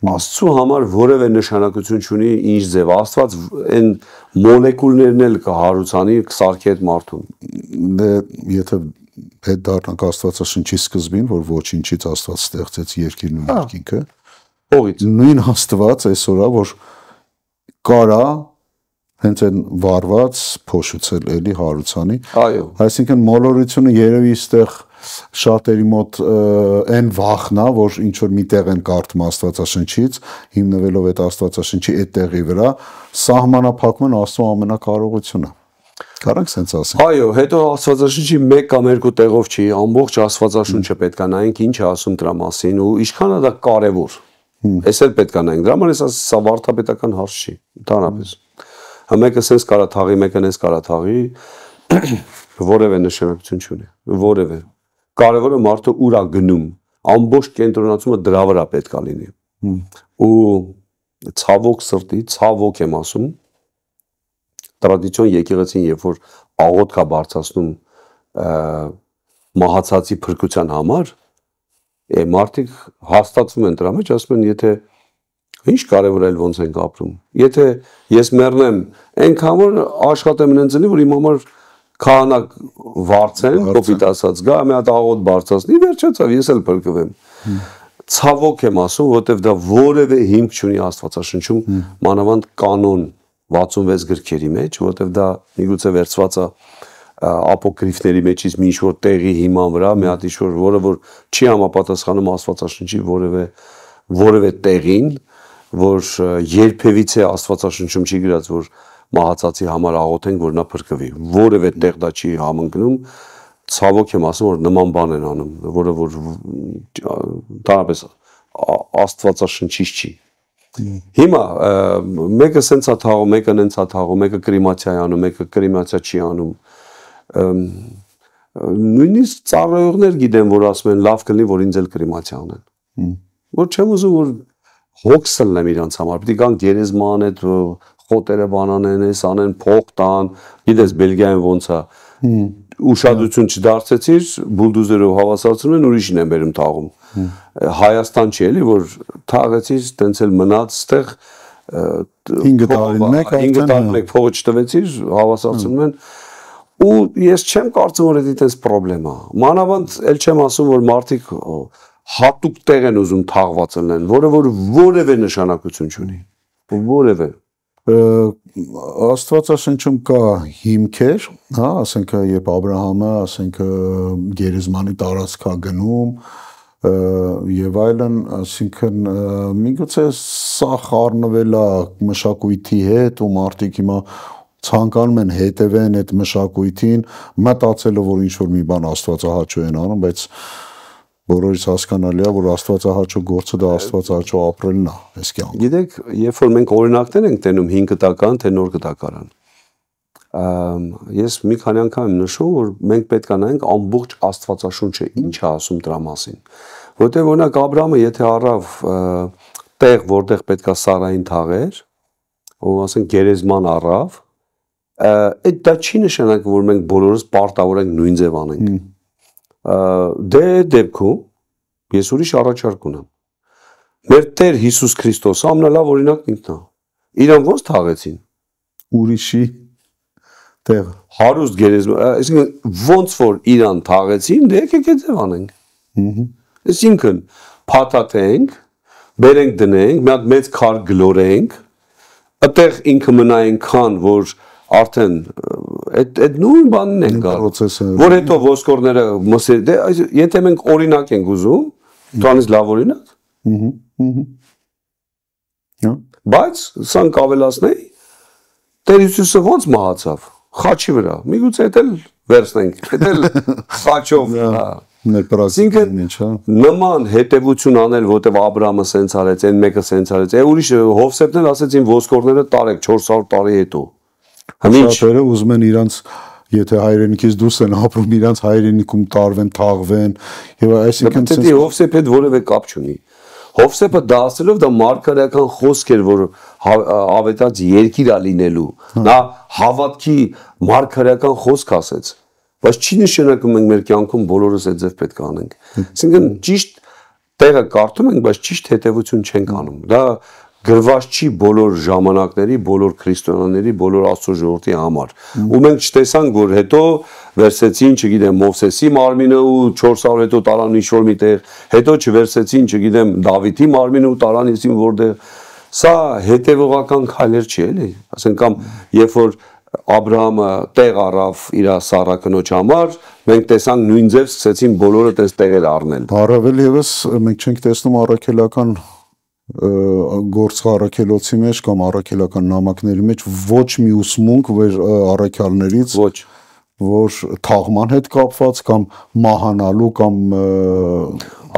Աստծու համար որևէ նշանակություն չունի ինչ ձև Աստված այն մոլեկուլներն էլ կհարուցանի կսարքի այդ մարդուն։ Դե եթե հետ դառնանք Աստվածաշնչի սկզբին, որ ոչինչից Աստված ստեղծեց երկիրն ու երկինքը, ողից նույն Աստված այսօրա որ կարա հենց այն վառված փոշուցել էլի հարուցանի։ Այո։ Այսինքն մոլորությունը երևի այստեղ շատերի մոտ այն վախնա, որ ինչ որ միտեղ են կարդում Աստվածաշնչից, հիմնվելով այդ Աստվածաշնչի այդ տեղի վրա, սահմանափակում Աստծո ամենակարողությունը։ Կարանք սենց ասենք։ Այո, հետո Աստվածաշնչի 1 կամ 2 տեղով չի, ամբողջ Աստվածաշունչը պետք է նայենք ինչ է ասում դրա մասին ու ինչքան է դա կարևոր։ Էս էլ պետք է նայենք։ Դրա համար սա վարդապետական հարց չի, ընդհանրապես։ Մեկը սենց կարա թաղի, մեկը նենց կարա թաղի, որևէ նշանակություն չունի, որևէ։ Կարևորը մարդը ուր է գնում, ամբողջ կենտրոնացումը դրա վրա պետք է լինի։ Ու ցավոք սրտի, ցավոք եմ ասում, տրադիցիոն եկեղեցին, երբ որ աղոթք է բարձրացնում մահացածի փրկության համար, մարդիկ հաստատվում են դրա մեջ, ասում են, եթե ինչ կարևոր էլ ոնց ենք ապրում։ Եթե ես մեռնեմ, այնքան որ աշխատեմ նենցնի, որ իմ համար քահանա վարձեն, կոպիտ ասած, գա մի հատ աղոթ բարձրացնի, վերջացավ, ես էլ փրկվեմ։ Ցավոք եմ ասում, որովհետև դա որևէ հիմք չունի Աստվածաշնչում, մանավանդ կանոն 66 գրքերի մեջ, որովհետև դա միգուցե վերցված է ապոկրիֆների մեջից մի ինչ-որ տեղի հիման վրա, մի հատ ինչ-որ, որը որ չի համապատասխանում Աստվածաշնչի որևէ տեղին, որ երբևիցե Աստվածաշնչում չի գրած, որ մահացածի համար աղոթենք, որ նա փրկվի։ Որևէ տեղ դա չի համընկնում, ցավոք եմ ասում, որ նման բան են անում, որը որ ընդհանրապես Աստվածաշնչից չի։ Հիմա մեկը սենց է թաղում, մեկը նենց է թաղում, մեկը կրիմացիա է անում, մեկը կրիմացիա չի անում։ Նույնիսկ ծառայողներ գիտեն, որ ասում են լավ կլինի, որ ինձ էլ կրիմացիա անեն։ Որ չեմ ուզում, որ հոգս լնեմ իրանց համար, պիտի կան գերեզման այդ խոտերը բանանեն, այս անեն, փող տան, գիտես Բելգիայում ոնց է, ուշադրություն չդարձեցիր, բուլդոզերով հավասարացնում են, ուրիշին են բերում թաղում։ Հայաստան չի էլի, որ թաղեցիր, տենց էլ մնաց ստեղ 5 տարին մեկ փողը չտվեցիր, հավասարացնում են։ Ու ես չեմ կարծում, որ դա տենց պրոբլեմ է։ Մանավանդ էլ չեմ ասում, որ մարդիկ հատուկ տեղ են ուզում թաղված լինեն, որը որ որևէ նշանակություն չունի։ Որևէ։ Աստվածաշնչում կա հիմքեր, հա, ասենք երբ Աբրահամը, ասենք գերեզմանի տարածք է գնում եւ այլն, ասինքն միգուցե սա խառնվել է մշակույթի հետ ու մարդիկ հիմա ցանկանում են հետևեն այդ մշակույթին, մտածելով որ ինչ որ մի բան Աստվածահաճո են անում, բայց բոլորից հասկանալի է, որ Աստվածահաճո գործը դա Աստվածահաճո ապրելն է, այս կյանքում։ Գիտեք, երբ որ մենք օրինակներ ենք տենում 5 կտական, թե նոր կտակարան, ես մի քանի անգամ եմ նշում, որ մենք պետք է նայենք ամբողջ Աստվածաշունչը ինչ է ասում դրա մասին։ Որտեղ օրինակ Աբրահամը եթե առավ տեղ, որտեղ պետք է Սարային թաղեր, ու ասենք գերեզման առավ, այդ դա չի նշանակում, որ մենք բոլորս պարտավոր ենք նույն ձև անենք։ Դե դեպքում ես ուրիշ առաջարկ ունեմ։ Մեր Տեր Հիսուս Քրիստոսը ամենալավ օրինակն ինքն է։ Իրան ոնց թաղեցին։ Ուրիշի տեղ հարուստ գերեզման, այսինքն ոնց որ իրան թաղեցին, դե եկեք այդ ձև անենք։ Այսինքն փաթաթենք, բերենք դնենք, մի հատ մեծ քար գլորենք, այդտեղ ինքը մնա այնքան, որ արդեն այդ նույն բանն են գա, որ հետո ոսկորները մսեր, դե եթե մենք օրինակ ենք ուզում, դրանից լավ օրինակ։ Բայց սան կավելացնեի Տեր Հիսուսը ոնց մահացավ խաչի վրա միգուցե դա վերցնենք դա խաչով ներպրածին ինչա նման հետևություն անել որտեվ Աբրահամը սենց արեց այն մեկը սենց արեց ուրիշ Հովսեփն ասեցին ոսկորները տարեք 400 տարի հետո Շատերը ուզում են իրանց Եթե հայրենիքից դուրս են ապրում, իրանց հայրենիքում տարվեն, թաղվեն, եւ այսինքն դա Հովսեփ հետ որևէ կապ չունի։ Հովսեփը դա ասելով դա մարգարեական խոսք էր, որ ավետած երկիր է լինելու։ Նա հավատքի մարգարեական խոսք ասեց, բայց չի նշանակում մենք մեր կյանքում բոլորս այդ ձև պետք է անենք։ Այսինքն ճիշտ տեղը կարդում ենք, բայց ճիշտ հետևություն չենք անում։ Դա գրված չի բոլոր ժամանակների, բոլոր քրիստոնյաների, բոլոր Աստծո ժողովրդի համար։ Ու մենք չտեսանք, որ հետո վերցեցին, չգիտեմ, Մովսեսի մարմինը ու 400 հետո տարան ինչ-որ միտեղ, հետո չվերցեցին, չգիտեմ, Դավիթի մարմինը ու տարան իսին որտեղ։ Սա հետևողական քայլեր չի, էլի։ Ասենք կամ երբ որ Աբրահամը տեղ առավ իր Սառա կնոջ համար, մենք տեսանք նույն ձև սկսեցին բոլորը տես տեղեր առնել։ Առավել եւս մենք չենք տեսնում առաքելական գործ առաքելոցի մեջ կամ առաքելական նամակների մեջ ոչ մի ուսմունք որ առաքյալներից ոչ որ թաղման հետ կապված կամ մահանալու կամ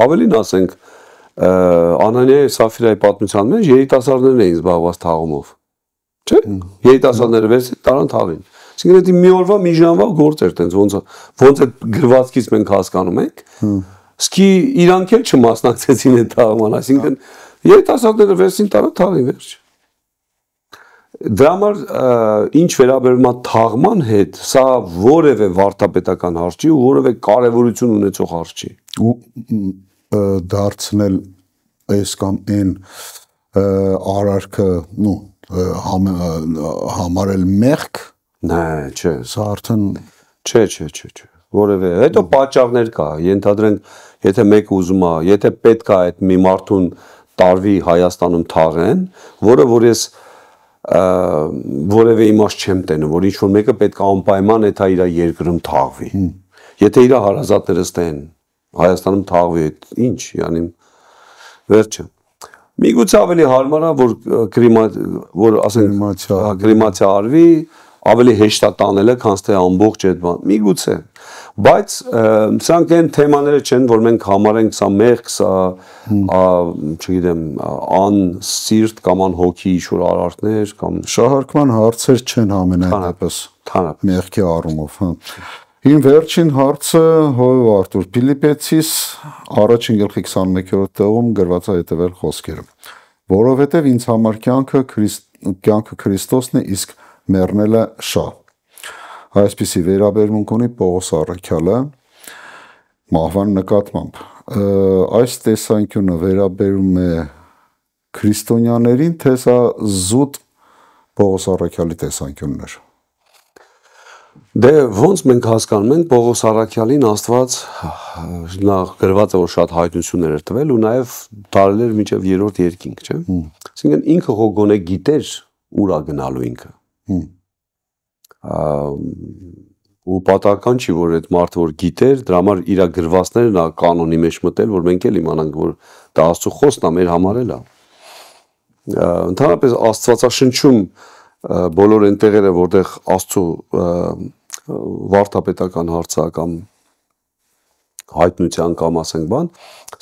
ավելին ասենք Անանիայի Սաֆիրայի պատմության մեջ երիտասարդներն էին զբաղված թաղումով չէ երիտասարդները վերցին տարան թաղին այսինքն դա մի օրվա մի ժամվա գործ էր տենց ոնց է գրվածքից մենք հասկանում ենք սկի իրանք էլ չմասնակցեցին այդ թաղման այսինքն Երիտասարդները վերցին տարան թաղին վերջ։ Դրա համար ինչ վերաբերում է թաղման հետ, սա որևէ վարդապետական հարց չի ու որևէ կարևորություն ունեցող հարց չի։ Ու դարձնել այս կամ այն արարքը, նո, համարել մեղք, Նայ, չէ, սա արդեն չէ։ Որևէ, հետո պատճառներ կա, ենթադրենք, եթե մեկը ուզում է, եթե պետք է այդ մի մարդուն տարվի Հայաստանում թաղեն, որ ես որևէ իմաստ չեմ տենում, որ ինչ-որ մեկը պետք է անպայման է իր երկրում թաղվի։ Եթե իր հարազատները ստեն Հայաստանում թաղվի, ինչ, յանի վերջը։ Միգուցե ավելի հարմար է, որ ասենք կրեմացիա արվի, ավելի հեշտ է տանելը, քան թե ամբողջ այդ բան։ Միգուցե, բայց սրանք այն թեմաները չեն, որ մենք համարենք սա մեղք, սա չգիտեմ, անսիրտ կամ անհոգի ինչ-որ արարքներ կամ շահարկման հարցեր չեն ամենայնպես մեղքի առումով, հա։ Իմ վերջին հարցը հով Արտուր Փիլիպեցիս առաջին գլխի 21-րդ տողում գրված է հետևել խոսքերը։ Որովհետև ինձ համար կյանքը Քրիստոսն է, իսկ մեռնելը շահ։ Այսպիսի վերաբերմունք ունի Պողոս առաքյալը մահվան նկատմամբ։ Այս տեսանկյունը վերաբերում է քրիստոնյաներին, թե սա զուտ Պողոս առաքյալի տեսանկյունն էր։ Դե ոնց մենք հասկանում ենք Պողոս առաքյալին Աստված նախ գրված է որ շատ հայտնություններ էր տվել ու նաև տարել էր մինչև երրորդ երկինք, չէ՞։ Այսինքն ինքը հոգոնե գիտեր ուր է գնալու ինքը։ Ու պատահական չի որ այդ մարդը որ գիտեր, դրա համար իր գրվածները նա կանոնի մեջ մտել, որ մենք էլ իմանանք որ դա Աստծո խոսքն է, մեր համար էլ է։ Ընդհանրապես Աստվածաշնչում բոլոր այն տեղերը, որտեղ Աստծո վարդապետական հարցը կամ հայտնության կամ ասենք բան,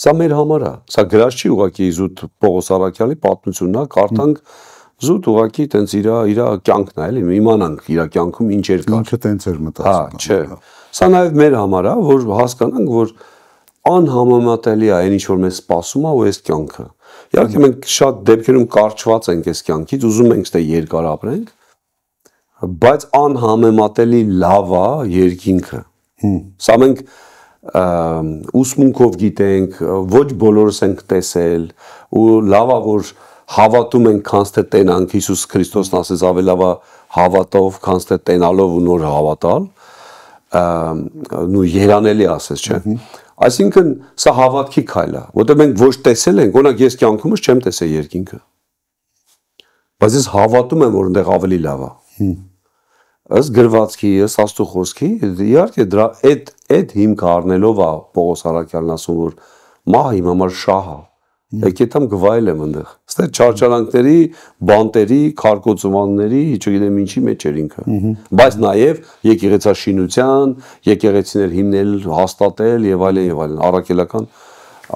սա մեր համար է։ Սա գրած չի ուղղակի զուտ Պողոս առաքյալի պատմությունն է, կարդանք զուտ ուղղակի տենց իր կյանքն է, էլի իմանանք իր կյանքում ինչեր կար։ Ինքը տենց էր մտածում։ Չէ։ Սա նաև մեր համար է, որ հասկանանք, որ անհամեմատելի է այն ինչ որ մեզ սպասում է ու այս կյանքը։ Իհարկե մենք շատ դեպքերում կարճված ենք այս կյանքից, ուզում ենք թե երկար ապրենք, բայց անհամեմատելի լավ է երկինքը։ Սա մենք ուսմունքով գիտենք, ոչ բոլորս ենք տեսել ու լավ է որ հավատում ենք, քան թե տենանք, Հիսուս Քրիստոսն ասեց ավելի լավ է հավատով, քան թե տենալով ու նոր հավատալ, ու երանելի ասեց, չէ։ Այսինքն սա հավատքի քայլ է, որտեղ մենք ոչ տեսել ենք, օրինակ ես կյանքումս չեմ տեսել երկինքը։ Բայց ես հավատում եմ, որ այնտեղ ավելի լավ է։ Ըստ գրվածքի, ըստ Աստծո խոսքի, իհարկե դրա այդ հիմքը առնելով է Պողոս առաքյալն ասում, որ մահը իմ համար շահ է։ Եկեք եմ գվայել եմ այնտեղ։ Ստե չարչարանքների, բանտերի, քարկոծմանների, չգիտեմ ինչի մեջ էր ինքը։ Բայց նաև եկեղեցաշինության, եկեղեցիներ հիմնել, հաստատել եւ այլն, առաքելական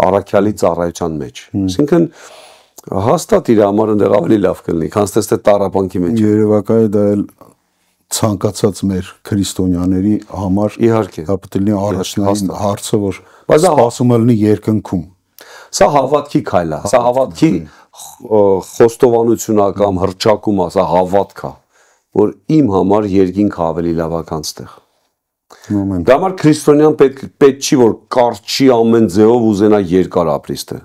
առաքյալի ծառայության մեջ։ Այսինքն հաստատ իր համար այնտեղ ավելի լավ կլինի, քան թե տառապանքի մեջ։ Երևակայ դա էլ ցանկացած մեր քրիստոնյաների համար իհարկե դա պետք է լինի առաջնային հարցը, որ սպասում է լինի երկնքում։ Սա հավատքի քայլ է, սա հավատքի խոստովանությունական հռչակում է, սա հավատք է, որ իմ համար երկինքը ավելի լավական ստեղ։ Դա համար քրիստոնյան պետք չի որ կարճի ամեն ձևով ուզենա երկար ապրի ստեղ։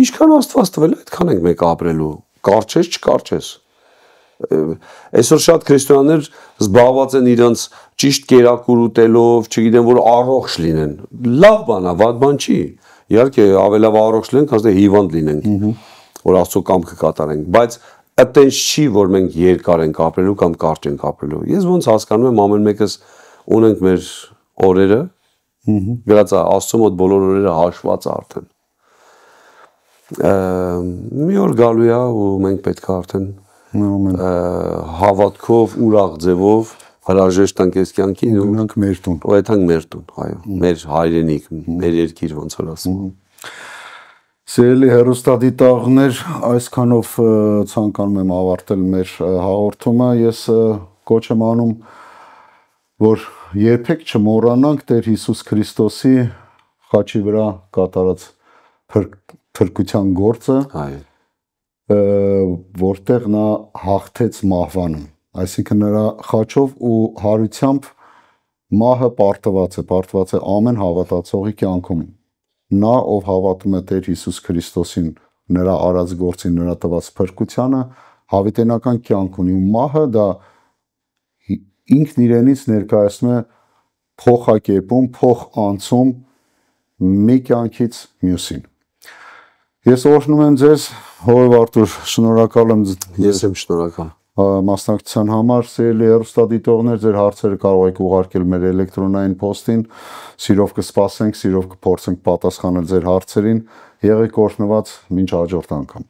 Ինչքան Աստված տվել է, այդքան ենք մեկ ապրելու։ Կարճես, չկարճես։ Այսօր շատ քրիստոնյաներ զբաղված են իրենց ճիշտ կերակուր ուտելով, չգիտեմ որ առողջ լինեն։ Լավ բան է, վատ բան չի։ Իհարկե ավելավ առողջ լինենք, քան թե հիվանդ լինենք, որ Աստծո կամքը կատարենք, բայց այդտենց չի, որ մենք երկար ենք ապրելու կամ կարճ ենք ապրելու։ Ես ոնց հասկանում եմ, ամեն մեկս ունենք մեր օրերը, գրած է Աստծո մոտ բոլոր օրերը հաշված արդեն։ Մի օր գալու է ու մենք պետք է արդեն հավատքով, ուրախ ձևով հրաժեշտ տանք այս կյանքին ու գնանք մեր տուն։ Ու այդքան մեր տուն, այո, մեր հայրենիք, մեր երկիր ոնց որ ասում։ Սիրելի հեռուստադիտողներ, այսքանով ցանկանում եմ ավարտել մեր հաղորդումը։ Ես կոչ եմ անում, որ երբեք չմոռանանք Տեր Հիսուս Քրիստոսի խաչի վրա կատարած փրկության գործը, որտեղ նա հաղթեց մահվանը, այսինքն նրա խաչով ու հարությամբ մահը պարտված է ամեն հավատացողի կյանքում։ Նա, ով հավատում է Տեր Հիսուս Քրիստոսին, նրա արած գործին, նրա տված փրկությանը, հավիտենական կյանք ունի, ու մահը դա ինքն իրենից ներկայացնում է փոխակերպում, փոխանցում մի կյանքից մյուսին։ Ես օրհնում եմ ձեզ, Հովև Արտուր, շնորհակալ եմ։ Ես եմ շնորհակալ մասնակցության համար, սիրելի հեռուստադիտողներ, ձեր հարցերը կարող եք ուղարկել մեր էլեկտրոնային փոստին, սիրով կսպասենք, սիրով կփորձենք պատասխանել ձեր հարցերին, եղեք օրհնված, մինչ հաջորդ անգամ։